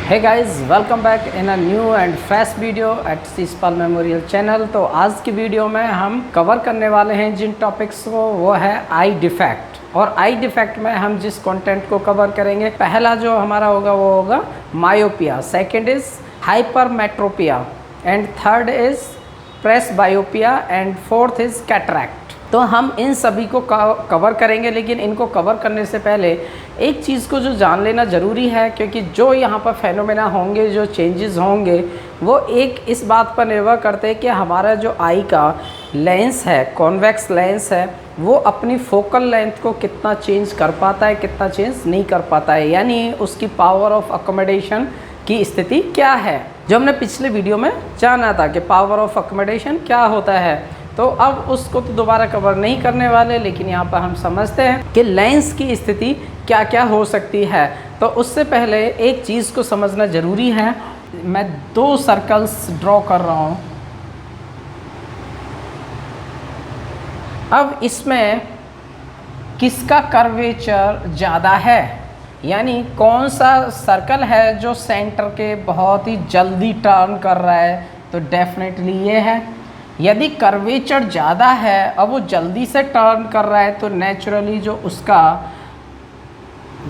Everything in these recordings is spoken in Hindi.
Hey guys, welcome back in a new and fresh video at Shishpal memorial channel. तो आज की वीडियो में हम कवर करने वाले हैं जिन टॉपिक्स को, वो है आई डिफेक्ट। और आई डिफेक्ट में हम जिस कंटेंट को कवर करेंगे, पहला जो हमारा होगा वो होगा myopia, second is hypermetropia and third is presbyopia and fourth is cataract. तो हम इन सभी को कवर करेंगे, लेकिन इनको कवर करने से पहले एक चीज़ को जो जान लेना ज़रूरी है, क्योंकि जो यहाँ पर फेनोमेना होंगे, जो चेंजेस होंगे, वो एक इस बात पर निर्भर करते हैं कि हमारा जो आई का लेंस है, कॉन्वेक्स लेंस है, वो अपनी फोकल लेंथ को कितना चेंज कर पाता है, कितना चेंज नहीं कर पाता है, यानी उसकी पावर ऑफ अकोमोडेशन की स्थिति क्या है, जो हमने पिछले वीडियो में जाना था कि पावर ऑफ अकोमोडेशन क्या होता है। तो अब उसको तो दोबारा कवर नहीं करने वाले, लेकिन यहाँ पर हम समझते हैं कि लेंस की स्थिति क्या क्या हो सकती है। तो उससे पहले एक चीज़ को समझना ज़रूरी है। मैं दो सर्कल्स ड्रॉ कर रहा हूँ। अब इसमें किसका कर्वेचर ज़्यादा है, यानी कौन सा सर्कल है जो सेंटर के बहुत ही जल्दी टर्न कर रहा है, तो डेफिनेटली ये है। यदि कर्वेचर ज़्यादा है और वो जल्दी से टर्न कर रहा है, तो नेचुरली जो उसका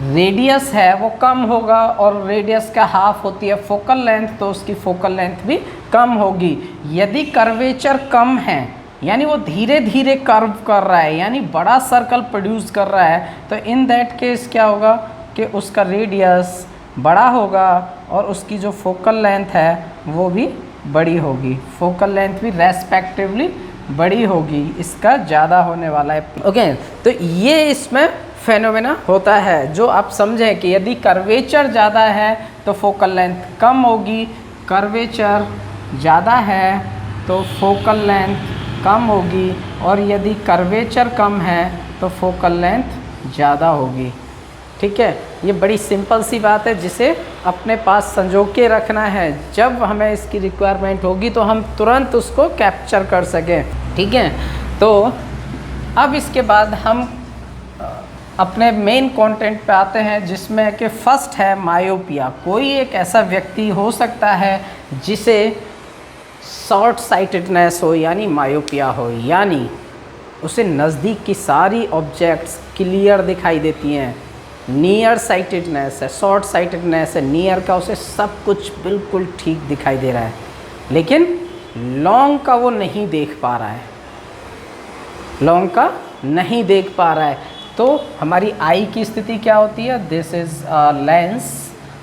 रेडियस है वो कम होगा, और रेडियस का हाफ होती है फोकल लेंथ, तो उसकी फोकल लेंथ भी कम होगी। यदि कर्वेचर कम है, यानी वो धीरे धीरे कर्व कर रहा है, यानी बड़ा सर्कल प्रोड्यूस कर रहा है, तो इन दैट केस क्या होगा कि उसका रेडियस बड़ा होगा और उसकी जो फोकल लेंथ है वो भी बड़ी होगी, फोकल लेंथ भी रेस्पेक्टिवली बड़ी होगी, इसका ज़्यादा होने वाला है। ओके, तो ये इसमें फेनोमेना होता है, जो आप समझें कि यदि कर्वेचर ज़्यादा है तो फोकल लेंथ कम होगी, कर्वेचर ज़्यादा है तो फोकल लेंथ कम होगी, और यदि कर्वेचर कम है तो फोकल लेंथ ज़्यादा होगी। ठीक है, ये बड़ी सिंपल सी बात है जिसे अपने पास संजो के रखना है। जब हमें इसकी रिक्वायरमेंट होगी तो हम तुरंत उसको कैप्चर कर सकें। ठीक है, तो अब इसके बाद हम अपने मेन कंटेंट पे आते हैं, जिसमें कि फर्स्ट है मायोपिया। कोई एक ऐसा व्यक्ति हो सकता है जिसे शॉर्ट साइटेडनेस हो, यानी मायोपिया हो, यानी उसे नज़दीक की सारी ऑब्जेक्ट्स क्लियर दिखाई देती हैं। नियर साइटेडनेस है, शॉर्ट साइटेडनेस है, नियर का उसे सब कुछ बिल्कुल ठीक दिखाई दे रहा है, लेकिन लॉन्ग का वो नहीं देख पा रहा है, लॉन्ग का नहीं देख पा रहा है। तो हमारी आई की स्थिति क्या होती है? दिस इज़ लेंस,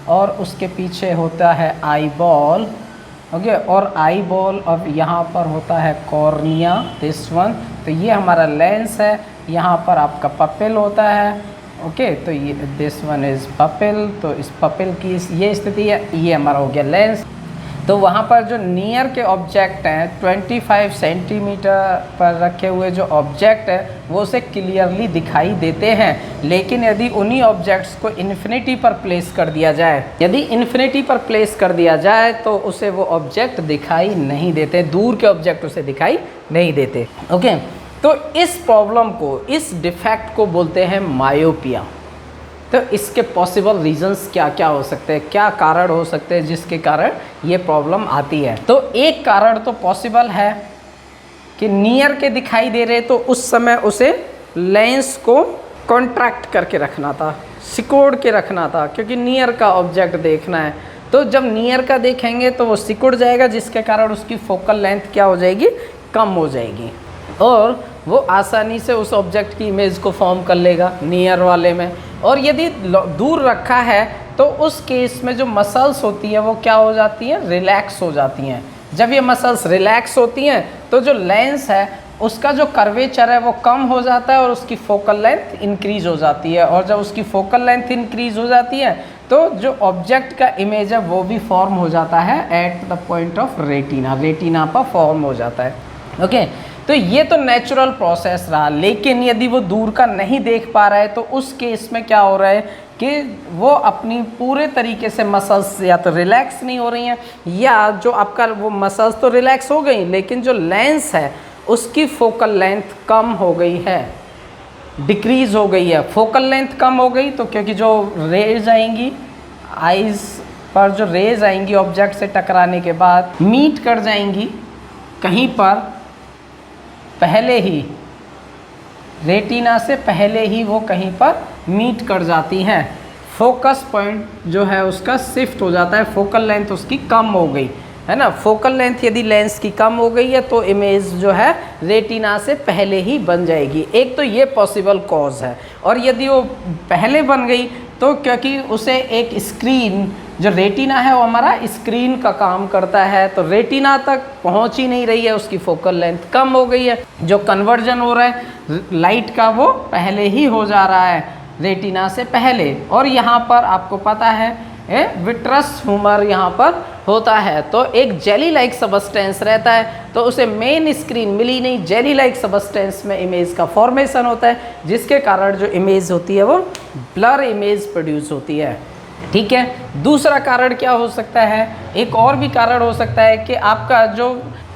और उसके पीछे होता है आई बॉल। ओके, और आई बॉल अब यहाँ पर होता है कॉर्निया, दिस वन। तो ये हमारा लेंस है, यहाँ पर आपका पपिल होता है। ओके, तो ये दिस वन इज़ पपिल, तो इस पपिल की ये स्थिति है, ये हमारा हो गया लेंस। तो वहाँ पर जो नियर के ऑब्जेक्ट हैं, 25 सेंटीमीटर पर रखे हुए जो ऑब्जेक्ट है वो उसे क्लियरली दिखाई देते हैं, लेकिन यदि उन्हीं ऑब्जेक्ट्स को इन्फिनिटी पर प्लेस कर दिया जाए, यदि इन्फिनिटी पर प्लेस कर दिया जाए तो उसे वो ऑब्जेक्ट दिखाई नहीं देते, दूर के ऑब्जेक्ट उसे दिखाई नहीं देते। ओके, तो इस प्रॉब्लम को, इस डिफेक्ट को बोलते हैं मायोपिया। तो इसके पॉसिबल रीजंस क्या क्या हो सकते हैं, क्या कारण हो सकते हैं जिसके कारण ये प्रॉब्लम आती है? तो एक कारण तो पॉसिबल है कि नियर के दिखाई दे रहे, तो उस समय उसे लेंस को कॉन्ट्रैक्ट करके रखना था, सिकोड़ के रखना था, क्योंकि नियर का ऑब्जेक्ट देखना है। तो जब नियर का देखेंगे तो वो सिकुड़ जाएगा, जिसके कारण उसकी फोकल लेंथ क्या हो जाएगी? कम हो जाएगी, और वो आसानी से उस ऑब्जेक्ट की इमेज को फॉर्म कर लेगा नियर वाले में। और यदि दूर रखा है तो उस केस में जो मसल्स होती हैं वो क्या हो जाती हैं? रिलैक्स हो जाती हैं। जब ये मसल्स रिलैक्स होती हैं तो जो लेंस है उसका जो कर्वेचर है वो कम हो जाता है, और उसकी फोकल लेंथ इंक्रीज हो जाती है। और जब उसकी फोकल लेंथ इंक्रीज हो जाती है तो जो ऑब्जेक्ट का इमेज है वो भी फॉर्म हो जाता है at the point of retina, retina पर फॉर्म हो जाता है। ओके, तो ये तो नेचुरल प्रोसेस रहा, लेकिन यदि वो दूर का नहीं देख पा रहा है तो उस केस में क्या हो रहा है कि वो अपनी पूरे तरीके से मसल्स या तो रिलैक्स नहीं हो रही हैं, या जो आपका वो मसल्स तो रिलैक्स हो गई, लेकिन जो लेंस है उसकी फोकल लेंथ कम हो गई है, डिक्रीज़ हो गई है। फोकल लेंथ कम हो गई तो क्योंकि जो रेज आएंगी आइज़ पर जो रेज आएंगी ऑब्जेक्ट से टकराने के बाद मीट कर जाएंगी कहीं पर पहले ही, रेटिना से पहले ही वो कहीं पर मीट कर जाती हैं। फोकस पॉइंट जो है उसका शिफ्ट हो जाता है, फोकल लेंथ उसकी कम हो गई है ना। फोकल लेंथ यदि लेंस की कम हो गई है तो इमेज जो है रेटिना से पहले ही बन जाएगी। एक तो ये पॉसिबल कॉज है। और यदि वो पहले बन गई तो क्योंकि उसे एक स्क्रीन, जो रेटिना है वो हमारा स्क्रीन का काम करता है, तो रेटिना तक पहुंच ही नहीं रही है, उसकी फोकल लेंथ कम हो गई है। जो कन्वर्जन हो रहा है लाइट का वो पहले ही हो जा रहा है रेटिना से पहले। और यहाँ पर आपको पता है विट्रस ह्यूमर यहाँ पर होता है, तो एक जेली लाइक सबस्टेंस रहता है, तो उसे मेन स्क्रीन मिली नहीं, जेली लाइक सबस्टेंस में इमेज का फॉर्मेशन होता है, जिसके कारण जो इमेज होती है वो ब्लर इमेज प्रोड्यूस होती है। ठीक है, दूसरा कारण क्या हो सकता है, एक और भी कारण हो सकता है कि आपका जो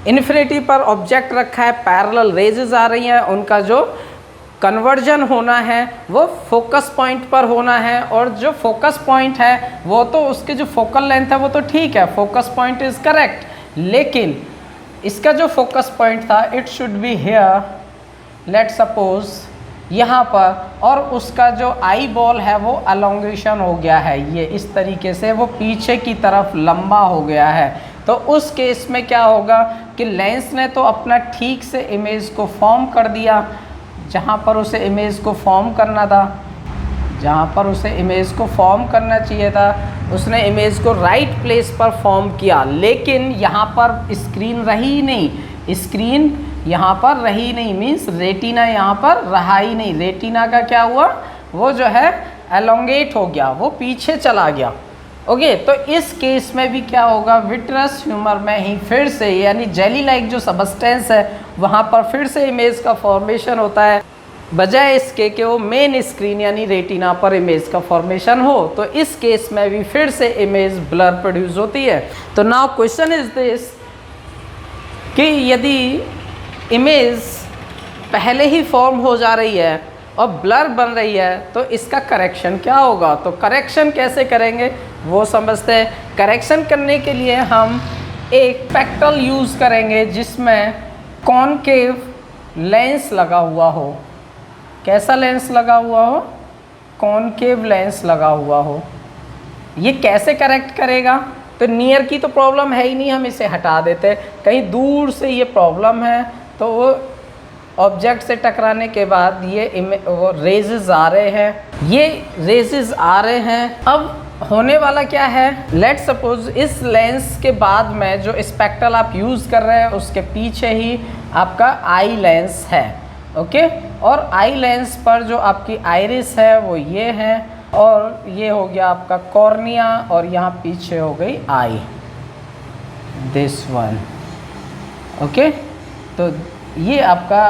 इन्फिनिटी पर ऑब्जेक्ट रखा है, पैरेलल रेजेस आ रही हैं, उनका जो कन्वर्जन होना है वो फोकस पॉइंट पर होना है। और जो फोकस पॉइंट है वो तो उसके जो फोकल लेंथ है वो तो ठीक है, फोकस पॉइंट इज़ करेक्ट, लेकिन इसका जो फोकस पॉइंट था it should be here, let suppose यहाँ पर, और उसका जो आई बॉल है वो अलोंगेशन हो गया है, ये इस तरीके से वो पीछे की तरफ लंबा हो गया है। तो उस केस में क्या होगा कि लेंस ने तो अपना ठीक से इमेज को फॉर्म कर दिया जहाँ पर उसे इमेज को फॉर्म करना था, जहाँ पर उसे इमेज को फॉर्म करना चाहिए था, उसने इमेज को राइट प्लेस पर फॉर्म किया, लेकिन यहाँ पर स्क्रीन रही नहीं, स्क्रीन यहाँ पर रही नहीं, मीन्स रेटिना यहाँ पर रहा ही नहीं। रेटिना का क्या हुआ, वो जो है एलोंगेट हो गया, वो पीछे चला गया। ओके, तो इस केस में भी क्या होगा, विट्रस ह्यूमर में ही फिर से, यानी जेली लाइक जो सबस्टेंस है वहाँ पर फिर से इमेज का फॉर्मेशन होता है, बजाय इसके कि वो मेन स्क्रीन यानी रेटिना पर इमेज का फॉर्मेशन हो। तो इस केस में भी फिर से इमेज ब्लर प्रोड्यूस होती है। तो नाउ क्वेश्चन इज दिस कि यदि इमेज पहले ही फॉर्म हो जा रही है और ब्लर बन रही है तो इसका करेक्शन क्या होगा। तो करेक्शन कैसे करेंगे वो समझते हैं। करेक्शन करने के लिए हम एक स्पेक्ट्रल यूज़ करेंगे जिसमें कॉनकेव लेंस लगा हुआ हो। कैसा लेंस लगा हुआ हो, कॉनकेव लेंस लगा हुआ हो। ये कैसे करेक्ट करेगा, तो नियर की तो प्रॉब्लम है ही नहीं, हम इसे हटा देते। कहीं दूर से ये प्रॉब्लम है तो वो ऑब्जेक्ट से टकराने के बाद ये वो रेजेस आ रहे हैं, ये रेजेस आ रहे हैं। अब होने वाला क्या है, लेट सपोज इस लेंस के बाद में जो स्पेक्ट्रल आप यूज़ कर रहे हैं उसके पीछे ही आपका आई लेंस है। ओके, और आई लेंस पर जो आपकी आइरिस है वो ये है, और ये हो गया आपका कॉर्निया, और यहाँ पीछे हो गई आई, दिस वन। ओके, तो ये आपका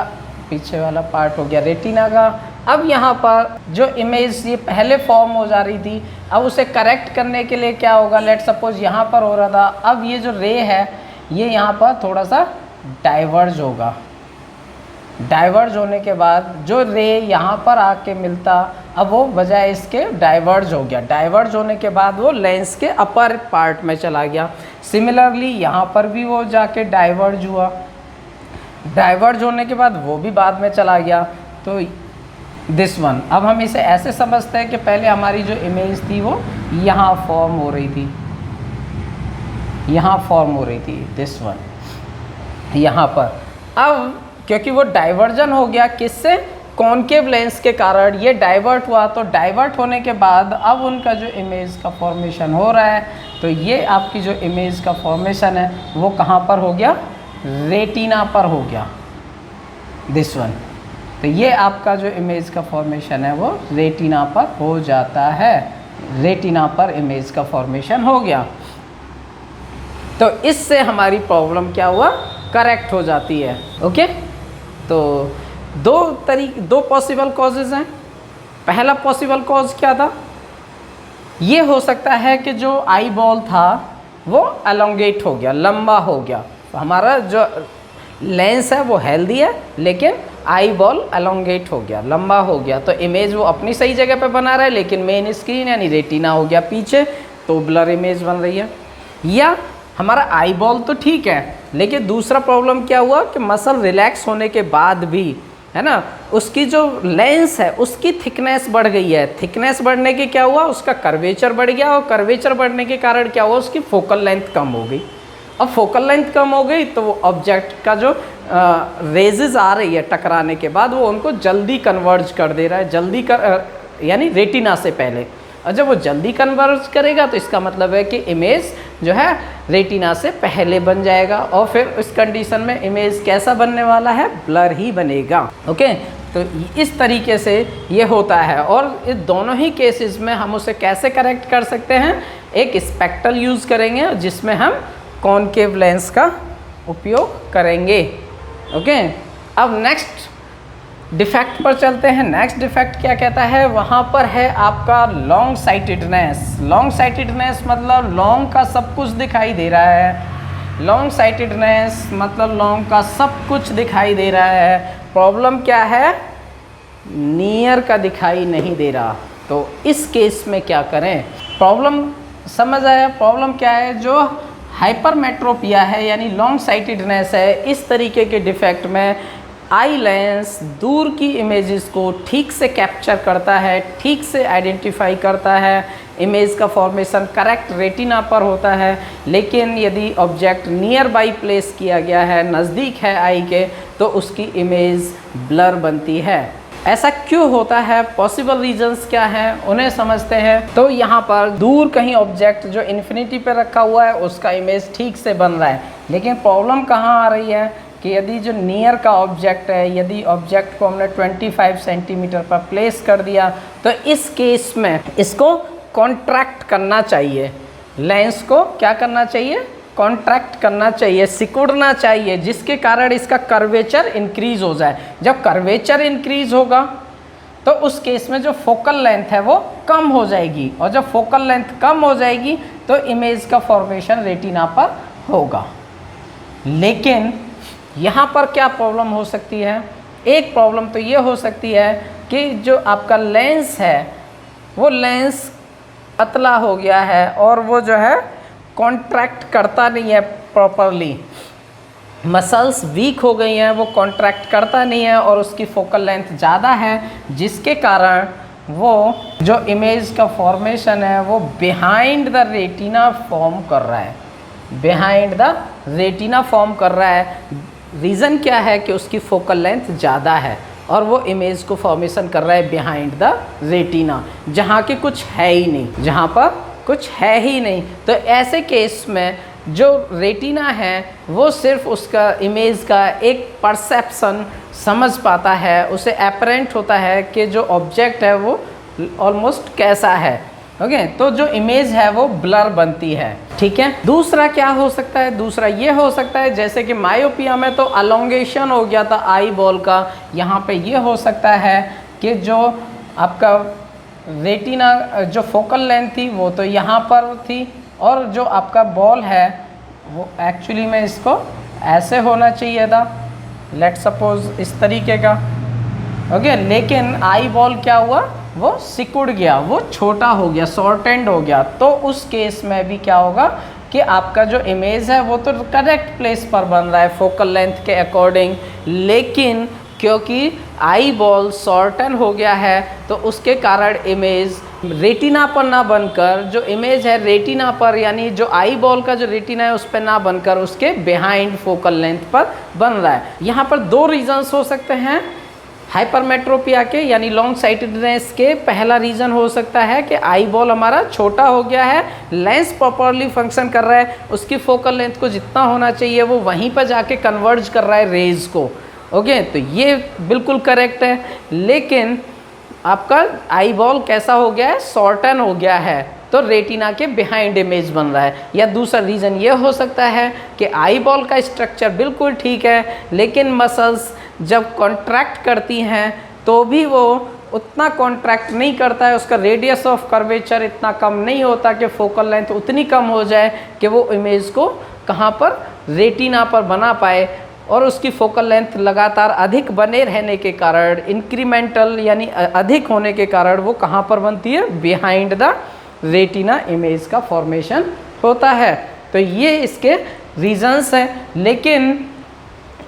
पीछे वाला पार्ट हो गया रेटिना का। अब यहाँ पर जो इमेज ये पहले फॉर्म हो जा रही थी, अब उसे करेक्ट करने के लिए क्या होगा, लेट सपोज यहाँ पर हो रहा था, अब ये जो रे है ये यहाँ पर थोड़ा सा डाइवर्ज होगा। डाइवर्ज होने के बाद जो रे यहाँ पर आके मिलता, अब वो बजाय इसके डाइवर्ज हो गया। डाइवर्ज होने के बाद वो लेंस के अपर पार्ट में चला गया। सिमिलरली यहाँ पर भी वो जाके डाइवर्ज हुआ, डाइवर्ज होने के बाद वो भी बाद में चला गया। तो दिस वन, अब हम इसे ऐसे समझते हैं कि पहले हमारी जो इमेज थी वो यहाँ फॉर्म हो रही थी, यहाँ फॉर्म हो रही थी, दिस वन यहाँ पर। अब क्योंकि वो डाइवर्जन हो गया किससे, कॉनकेव लेंस के कारण ये डाइवर्ट हुआ, तो डाइवर्ट होने के बाद अब उनका जो इमेज का फॉर्मेशन हो रहा है, तो ये आपकी जो इमेज का फॉर्मेशन है वो कहाँ पर हो गया, रेटिना पर हो गया, दिस वन। तो ये आपका जो इमेज का फॉर्मेशन है वो रेटिना पर हो जाता है, रेटिना पर इमेज का फॉर्मेशन हो गया। तो इससे हमारी प्रॉब्लम क्या हुआ, करेक्ट हो जाती है। ओके, तो दो पॉसिबल कॉजेज़ हैं। पहला पॉसिबल कॉज क्या था, ये हो सकता है कि जो आई बॉल था वो एलोंगेट हो गया, लंबा हो गया। तो हमारा जो लेंस है वो हेल्दी है, लेकिन आई बॉल एलोंगेट हो गया, लंबा हो गया, तो इमेज वो अपनी सही जगह पे बना रहा है, लेकिन मेन स्क्रीन यानी रेटिना हो गया पीछे। तो ब्लर इमेज बन रही है। या हमारा आई बॉल तो ठीक है, लेकिन दूसरा प्रॉब्लम क्या हुआ कि मसल रिलैक्स होने के बाद भी, है ना, उसकी जो लेंस है उसकी थिकनेस बढ़ गई है। थिकनेस बढ़ने के क्या हुआ, उसका कर्वेचर बढ़ गया, और कर्वेचर बढ़ने के कारण क्या हुआ, उसकी फोकल लेंथ कम हो गई। अब फोकल लेंथ कम हो गई तो वो ऑब्जेक्ट का जो रेजेस आ रही है टकराने के बाद, वो उनको जल्दी कन्वर्ज कर दे रहा है, जल्दी यानी रेटिना से पहले। और जब वो जल्दी कन्वर्ज करेगा तो इसका मतलब है कि इमेज जो है रेटिना से पहले बन जाएगा, और फिर इस कंडीशन में इमेज कैसा बनने वाला है, ब्लर ही बनेगा। ओके, तो इस तरीके से ये होता है। और इस दोनों ही केसेस में हम उसे कैसे करेक्ट कर सकते हैं, एक स्पेक्ट्रल यूज़ करेंगे जिसमें हम कॉनकेव लेंस का उपयोग करेंगे। ओके, अब नेक्स्ट डिफेक्ट पर चलते हैं। नेक्स्ट डिफेक्ट क्या कहता है, वहाँ पर है आपका लॉन्ग साइटेडनेस। लॉन्ग साइटेडनेस मतलब लॉन्ग का सब कुछ दिखाई दे रहा है। लॉन्ग साइटेडनेस मतलब लॉन्ग का सब कुछ दिखाई दे रहा है। प्रॉब्लम क्या है, नियर का दिखाई नहीं दे रहा। तो इस केस में क्या करें, प्रॉब्लम समझ आया। प्रॉब्लम क्या है, जो हाइपरमेट्रोपिया है यानी लॉन्ग साइटेडनेस है, इस तरीके के डिफेक्ट में आई लेंस दूर की इमेजेस को ठीक से कैप्चर करता है, ठीक से आइडेंटिफाई करता है, इमेज का फॉर्मेशन करेक्ट रेटिना पर होता है। लेकिन यदि ऑब्जेक्ट नियर बाई प्लेस किया गया है, नज़दीक है आई के, तो उसकी इमेज ब्लर बनती है। ऐसा क्यों होता है, पॉसिबल रीजंस क्या हैं, उन्हें समझते हैं। तो यहाँ पर दूर कहीं ऑब्जेक्ट जो इन्फिनिटी पे रखा हुआ है उसका इमेज ठीक से बन रहा है, लेकिन प्रॉब्लम कहाँ आ रही है कि यदि जो नियर का ऑब्जेक्ट है, यदि ऑब्जेक्ट को हमने 25 सेंटीमीटर पर प्लेस कर दिया, तो इस केस में इसको कॉन्ट्रैक्ट करना चाहिए। लेंस को क्या करना चाहिए, कॉन्ट्रैक्ट करना चाहिए, सिकुड़ना चाहिए, जिसके कारण इसका कर्वेचर इंक्रीज हो जाए। जब कर्वेचर इंक्रीज होगा तो उस केस में जो फोकल लेंथ है वो कम हो जाएगी, और जब फोकल लेंथ कम हो जाएगी तो इमेज का फॉर्मेशन रेटिना पर होगा। लेकिन यहाँ पर क्या प्रॉब्लम हो सकती है, एक प्रॉब्लम तो ये हो सकती है कि जो आपका लेंस है वो लेंस पतला हो गया है और वो जो है कॉन्ट्रैक्ट करता नहीं है प्रॉपरली, मसल्स वीक हो गई हैं, वो कॉन्ट्रैक्ट करता नहीं है और उसकी फोकल लेंथ ज़्यादा है, जिसके कारण वो जो इमेज का फॉर्मेशन है वो बिहाइंड द रेटिना फॉर्म कर रहा है, बिहाइंड द रेटिना फॉर्म कर रहा है। रीज़न क्या है कि उसकी फोकल लेंथ ज़्यादा है और वो इमेज को फॉर्मेशन कर रहा है बिहाइंड द रेटिना, जहाँ कि कुछ है ही नहीं, जहाँ पर कुछ है ही नहीं। तो ऐसे केस में जो रेटिना है वो सिर्फ उसका इमेज का एक परसेप्शन समझ पाता है, उसे अपरेंट होता है कि जो ऑब्जेक्ट है वो ऑलमोस्ट कैसा है। ओके, तो जो इमेज है वो ब्लर बनती है। ठीक है, दूसरा क्या हो सकता है, दूसरा ये हो सकता है जैसे कि मायोपिया में तो अलोंगेशन हो गया था आई बॉल का, यहाँ पे ये हो सकता है कि जो आपका रेटिना जो फोकल लेंथ थी वो तो यहाँ पर थी, और जो आपका बॉल है वो एक्चुअली में इसको ऐसे होना चाहिए था, लेट सपोज इस तरीके का। ओके, लेकिन आई बॉल क्या हुआ, वो सिकुड़ गया, वो छोटा हो गया, शॉर्टेंड हो गया। तो उस केस में भी क्या होगा कि आपका जो इमेज है वो तो करेक्ट प्लेस पर बन रहा है फोकल लेंथ के अकॉर्डिंग, लेकिन क्योंकि आई बॉल शॉर्टन हो गया है तो उसके कारण इमेज रेटिना पर ना बनकर, जो इमेज है रेटिना पर यानी जो आई बॉल का जो रेटिना है उस पर ना बनकर उसके बिहाइंड फोकल लेंथ पर बन रहा है। यहाँ पर दो रीजंस हो सकते हैं हाइपरमेट्रोपिया के यानी लॉन्ग साइटेडनेस के। पहला रीज़न हो सकता है कि आई बॉल हमारा छोटा हो गया है, लेंस प्रॉपरली फंक्शन कर रहा है, उसकी फोकल लेंथ को जितना होना चाहिए वो वहीं पर जाके कन्वर्ज कर रहा है रेज को। ओके, तो ये बिल्कुल करेक्ट है, लेकिन आपका आई बॉल कैसा हो गया है, शॉर्टन हो गया है, तो रेटिना के बिहाइंड इमेज बन रहा है। या दूसरा रीज़न ये हो सकता है कि आई बॉल का स्ट्रक्चर बिल्कुल ठीक है, लेकिन मसल्स जब कॉन्ट्रैक्ट करती हैं तो भी वो उतना कॉन्ट्रैक्ट नहीं करता है, उसका रेडियस ऑफ कर्वेचर इतना कम नहीं होता कि फोकल लेंथ उतनी कम हो जाए कि वो इमेज को कहाँ पर, रेटिना पर बना पाए, और उसकी फोकल लेंथ लगातार अधिक बने रहने के कारण, इंक्रीमेंटल यानी अधिक होने के कारण वो कहाँ पर बनती है, बिहाइंड द रेटिना इमेज का फॉर्मेशन होता है। तो ये इसके रीजंस हैं। लेकिन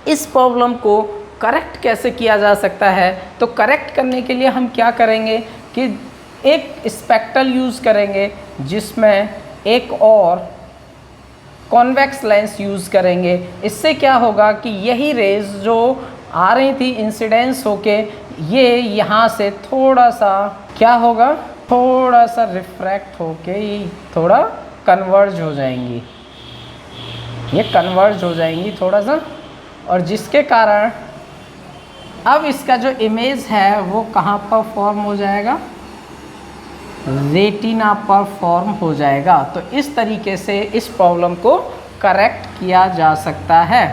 इस प्रॉब्लम को करेक्ट कैसे किया जा सकता है, तो करेक्ट करने के लिए हम क्या करेंगे कि एक स्पेक्ट्रल यूज़ करेंगे जिसमें एक और कॉन्वेक्स लेंस यूज़ करेंगे। इससे क्या होगा कि यही रेज जो आ रही थी इंसिडेंस होके ये यहाँ से थोड़ा सा क्या होगा, थोड़ा सा रिफ्रैक्ट होके थोड़ा कन्वर्ज हो जाएंगी, ये कन्वर्ज हो जाएंगी थोड़ा सा, और जिसके कारण अब इसका जो इमेज है वो कहाँ पर फॉर्म हो जाएगा, रेटिना पर फॉर्म हो जाएगा। तो इस तरीके से इस प्रॉब्लम को करेक्ट किया जा सकता है।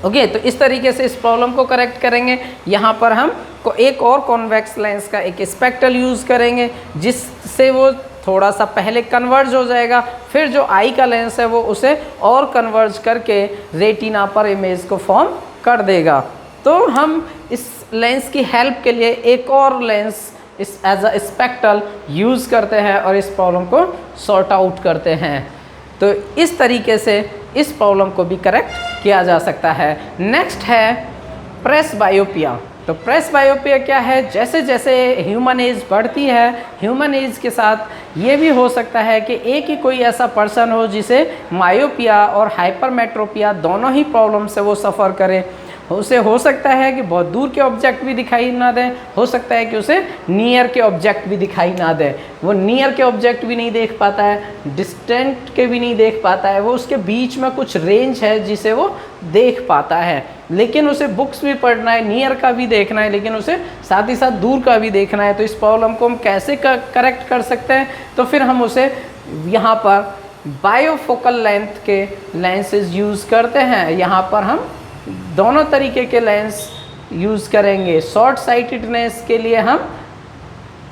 ओके, तो इस तरीके से इस प्रॉब्लम को करेक्ट करेंगे। यहाँ पर हम को एक और कॉन्वेक्स लेंस का एक स्पेक्ट्रल यूज़ करेंगे जिससे वो थोड़ा सा पहले कन्वर्ज हो जाएगा, फिर जो आई का लेंस है वो उसे और कन्वर्ज करके रेटिना पर इमेज को फॉर्म कर देगा। तो हम इस लेंस की हेल्प के लिए एक और लेंस इस एज अ स्पेक्ट्रल यूज़ करते हैं और इस प्रॉब्लम को सॉर्ट आउट करते हैं। तो इस तरीके से इस प्रॉब्लम को भी करेक्ट किया जा सकता है। नेक्स्ट है प्रेसबायोपिया। तो प्रेसबायोपिया क्या है, जैसे जैसे ह्यूमन एज बढ़ती है, ह्यूमन एज के साथ ये भी हो सकता है कि एक ही कोई ऐसा पर्सन हो जिसे मायोपिया और हाइपरमेट्रोपिया दोनों ही प्रॉब्लम से वो सफ़र करे। उसे हो सकता है कि बहुत दूर के ऑब्जेक्ट भी दिखाई ना दें, हो सकता है कि उसे नियर के ऑब्जेक्ट भी दिखाई ना दें। वो नियर के ऑब्जेक्ट भी नहीं देख पाता है, डिस्टेंट के भी नहीं देख पाता है, वो उसके बीच में कुछ रेंज है जिसे वो देख पाता है। लेकिन उसे बुक्स भी पढ़ना है, नियर का भी देखना है, लेकिन उसे साथ ही साथ दूर का भी देखना है। तो इस प्रॉब्लम को हम कैसे करेक्ट कर सकते हैं, तो फिर हम उसे यहाँ पर बायोफोकल लेंथ के लेंसेज यूज़ करते हैं। यहाँ पर हम दोनों तरीके के लेंस यूज़ करेंगे। शॉर्ट साइटेडनेस के लिए हम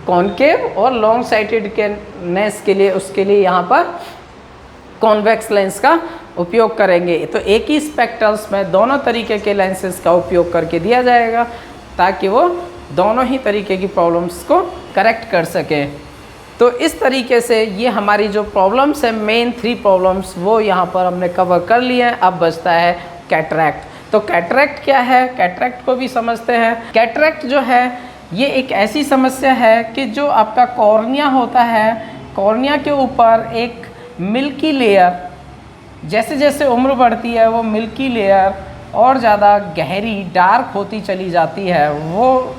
कॉनकेव और लॉन्ग साइटेडनेस के लिए उसके लिए यहाँ पर कॉन्वेक्स लेंस का उपयोग करेंगे। तो एक ही स्पेक्ट्रल्स में दोनों तरीके के लेंसेज का उपयोग करके दिया जाएगा ताकि वो दोनों ही तरीके की प्रॉब्लम्स को करेक्ट कर सके। तो इस तरीके से ये हमारी जो प्रॉब्लम्स है, मेन 3 प्रॉब्लम्स, वो यहाँ पर हमने कवर कर लिए हैं। अब बचता है कैटरैक्ट। तो कैटरैक्ट क्या है, कैटरैक्ट को भी समझते हैं। कैटरैक्ट जो है ये एक ऐसी समस्या है कि जो आपका कॉर्निया होता है, कॉर्निया के ऊपर एक मिल्की लेयर, जैसे जैसे उम्र बढ़ती है वो मिल्की लेयर और ज़्यादा गहरी डार्क होती चली जाती है, वो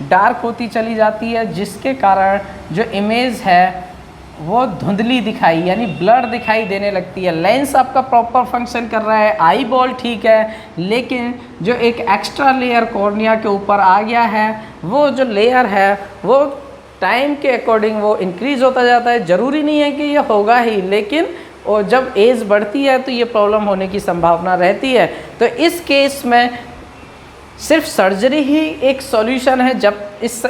डार्क होती चली जाती है, जिसके कारण जो इमेज है वो धुंधली दिखाई यानी ब्लर दिखाई देने लगती है। लेंस आपका प्रॉपर फंक्शन कर रहा है, आई बॉल ठीक है, लेकिन जो एक एक्स्ट्रा लेयर कॉर्निया के ऊपर आ गया है, वो जो लेयर है वो टाइम के अकॉर्डिंग वो इंक्रीज़ होता जाता है। ज़रूरी नहीं है कि ये होगा ही, लेकिन और जब एज बढ़ती है तो ये प्रॉब्लम होने की संभावना रहती है। तो इस केस में सिर्फ सर्जरी ही एक सॉल्यूशन है। जब इस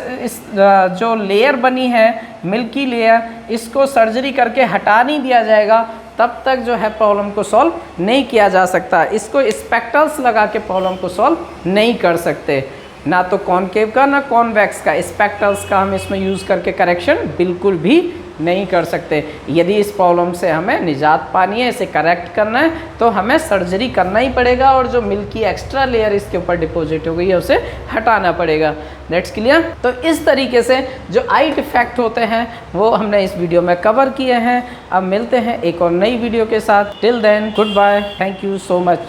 जो लेयर बनी है मिल्की लेयर, इसको सर्जरी करके हटा नहीं दिया जाएगा तब तक जो है प्रॉब्लम को सॉल्व नहीं किया जा सकता। इसको स्पेक्ट्रल्स लगा के प्रॉब्लम को सॉल्व नहीं कर सकते, ना तो कॉनकेव का ना कॉन्वेक्स का, स्पेक्ट्रल्स का हम इसमें यूज़ करके करेक्शन बिल्कुल भी नहीं कर सकते। यदि इस प्रॉब्लम से हमें निजात पानी है, इसे करेक्ट करना है, तो हमें सर्जरी करना ही पड़ेगा और जो मिल्की एक्स्ट्रा लेयर इसके ऊपर डिपॉजिट हो गई है उसे हटाना पड़ेगा। That's clear. तो इस तरीके से जो आई डिफेक्ट होते हैं वो हमने इस वीडियो में कवर किए हैं। अब मिलते हैं एक और नई वीडियो के साथ। Till then goodbye, thank you so much.